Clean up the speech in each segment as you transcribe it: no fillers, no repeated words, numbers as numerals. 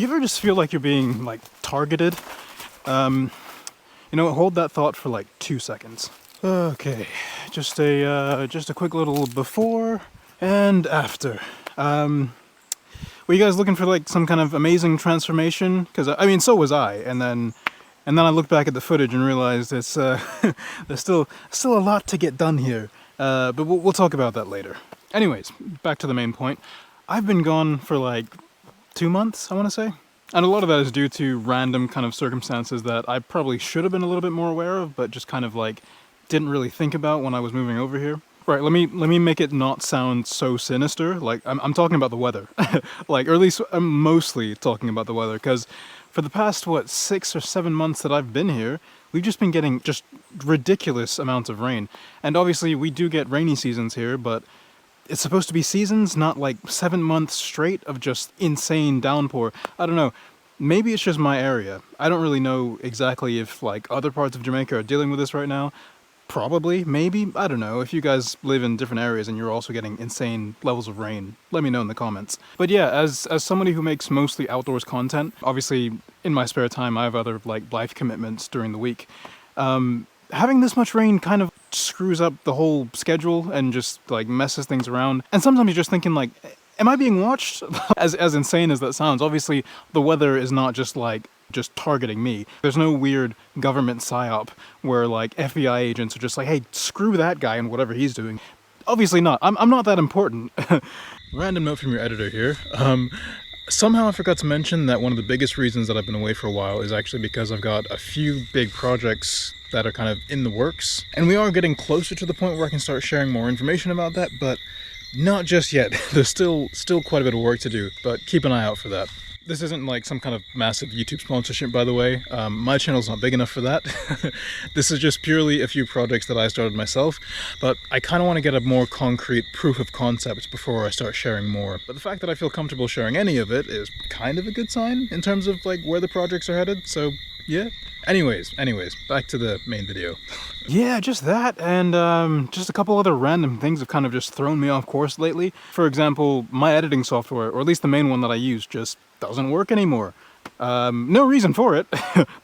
You ever just feel like you're being, like, targeted? You know, hold that thought for like 2 seconds. Okay, just a quick little before and after. Were you guys looking for like some kind of amazing transformation? Because I mean, so was I. And then I looked back at the footage and realized it's there's still a lot to get done here. But we'll talk about that later. Anyways, back to the main point. I've been gone for like 2 months, I want to say. And a lot of that is due to random kind of circumstances that I probably should have been a little bit more aware of, but just kind of like didn't really think about when I was moving over here. Right, let me make it not sound so sinister. Like I'm talking about the weather, like, or at least I'm mostly talking about the weather, because for the past 6 or 7 months that I've been here, we've just been getting just ridiculous amounts of rain. And obviously we do get rainy seasons here, but it's supposed to be seasons, not like 7 months straight of just insane downpour. I don't know. Maybe it's just my area. I don't really know exactly if like other parts of Jamaica are dealing with this right now. Probably, maybe, I don't know. If you guys live in different areas and you're also getting insane levels of rain, let me know in the comments. But yeah, as somebody who makes mostly outdoors content, obviously in my spare time I have other like life commitments during the week. Having this much rain kind of screws up the whole schedule and just like messes things around. And sometimes you're just thinking like, am I being watched? as insane as that sounds, obviously the weather is not just targeting me. There's no weird government psyop where like FBI agents are just like, hey, screw that guy and whatever he's doing. Obviously not. I'm not that important. Random note from your editor here. Somehow I forgot to mention that one of the biggest reasons that I've been away for a while is actually because I've got a few big projects that are kind of in the works. And we are getting closer to the point where I can start sharing more information about that, but not just yet. There's still quite a bit of work to do, but keep an eye out for that. This isn't like some kind of massive YouTube sponsorship, by the way. My channel's not big enough for that. This is just purely a few projects that I started myself, but I kind of want to get a more concrete proof of concept before I start sharing more. But the fact that I feel comfortable sharing any of it is kind of a good sign in terms of like where the projects are headed, so yeah. Anyways, back to the main video. Yeah, just that, and just a couple other random things have kind of just thrown me off course lately. For example, my editing software, or at least the main one that I use, just doesn't work anymore. No reason for it.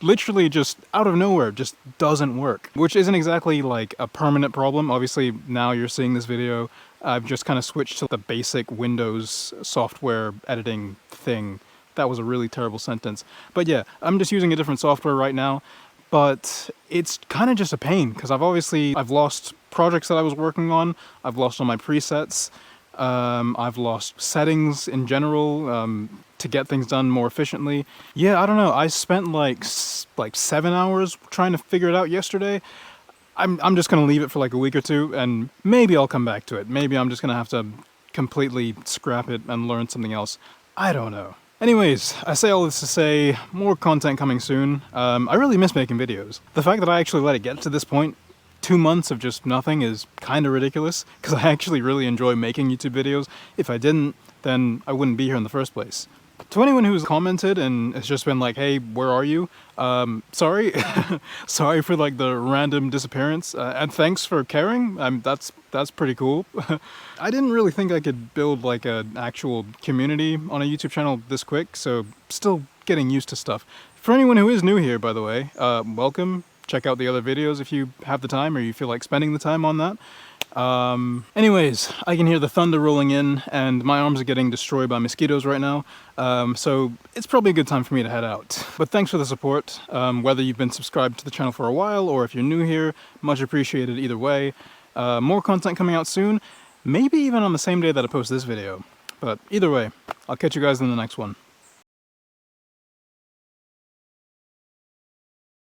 Literally just out of nowhere, just doesn't work. Which isn't exactly like a permanent problem. Obviously, now you're seeing this video, I've just kind of switched to the basic Windows software editing thing. That was a really terrible sentence. But yeah, I'm just using a different software right now. But it's kind of just a pain, because I've lost projects that I was working on. I've lost all my presets. I've lost settings in general to get things done more efficiently. Yeah, I don't know. I spent like 7 hours trying to figure it out yesterday. I'm just gonna leave it for like a week or two, and maybe I'll come back to it. Maybe I'm just gonna have to completely scrap it and learn something else. I don't know. Anyways, I say all this to say, more content coming soon. I really miss making videos. The fact that I actually let it get to this point, 2 months of just nothing, is kind of ridiculous, because I actually really enjoy making YouTube videos. If I didn't, then I wouldn't be here in the first place. To anyone who's commented and has just been like, hey, where are you? Sorry. Sorry for like the random disappearance, and thanks for caring. That's pretty cool. I didn't really think I could build like an actual community on a YouTube channel this quick, so still getting used to stuff. For anyone who is new here, by the way, welcome. Check out the other videos if you have the time or you feel like spending the time on that. Anyways, I can hear the thunder rolling in and my arms are getting destroyed by mosquitoes right now, so it's probably a good time for me to head out. But thanks for the support, whether you've been subscribed to the channel for a while or if you're new here, much appreciated either way. More content coming out soon, maybe even on the same day that I post this video. But either way, I'll catch you guys in the next one.